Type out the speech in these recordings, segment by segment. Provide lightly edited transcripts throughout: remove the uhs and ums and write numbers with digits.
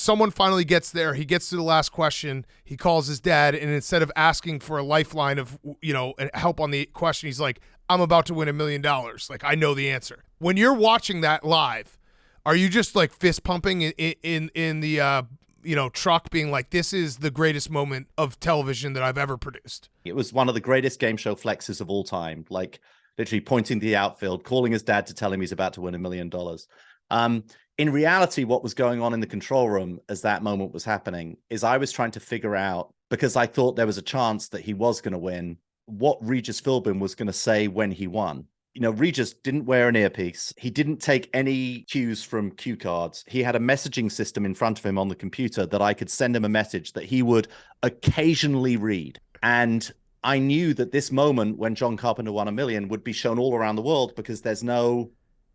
Someone finally gets there. He gets to the last question. He calls his dad, and instead of asking for a lifeline of, help on the question, he's like, I'm about to win $1 million. Like, I know the answer. When you're watching that live, are you just like fist pumping in the truck, being like, this is the greatest moment of television that I've ever produced? It was one of the greatest game show flexes of all time. Like, literally pointing to the outfield, calling his dad to tell him he's about to win $1 million. In reality, what was going on in the control room as that moment was happening is I was trying to figure out, because I thought there was a chance that he was going to win, what Regis Philbin was going to say when he won. Regis didn't wear an earpiece. He didn't take any cues from cue cards. He had a messaging system in front of him on the computer that I could send him a message that he would occasionally read. And I knew that this moment when John Carpenter won $1 million would be shown all around the world, because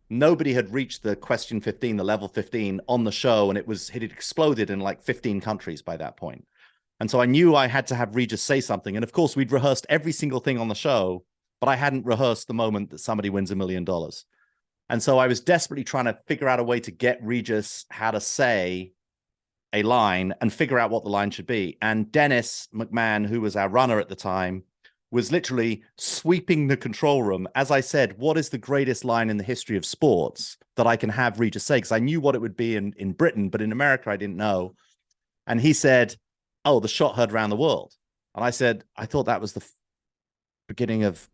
nobody had reached the question 15, the level 15 on the show. And it had exploded in like 15 countries by that point. And so I knew I had to have Regis say something. And of course, we'd rehearsed every single thing on the show, but I hadn't rehearsed the moment that somebody wins $1 million. And so I was desperately trying to figure out a way to get Regis how to say a line and figure out what the line should be. And Dennis McMahon, who was our runner at the time, was literally sweeping the control room. As I said, what is the greatest line in the history of sports that I can have Regis say? Because I knew what it would be in Britain, but in America, I didn't know. And he said, oh, the shot heard around the world. And I said, I thought that was the beginning of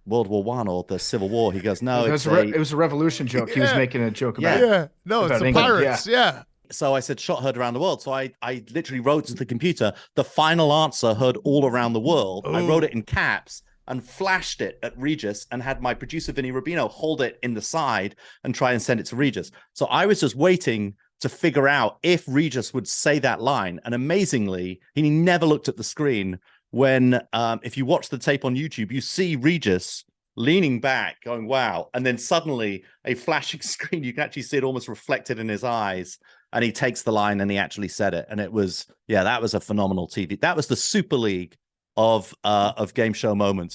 World War I or the Civil War. He goes, no, it was a revolution joke. Yeah. He was making a joke about it. Yeah, no, it's the England. pirates. Yeah. So I said, shot heard around the world. So I literally wrote to the computer, the final answer heard all around the world. Ooh. I wrote it in caps and flashed it at Regis and had my producer, Vinny Rubino, hold it in the side and try and send it to Regis. So I was just waiting to figure out if Regis would say that line. And amazingly, he never looked at the screen. When, if you watch the tape on YouTube, you see Regis leaning back going, wow. And then suddenly a flashing screen, you can actually see it almost reflected in his eyes. And he takes the line and he actually said it. And it was, that was a phenomenal TV. That was the Super League of game show moments.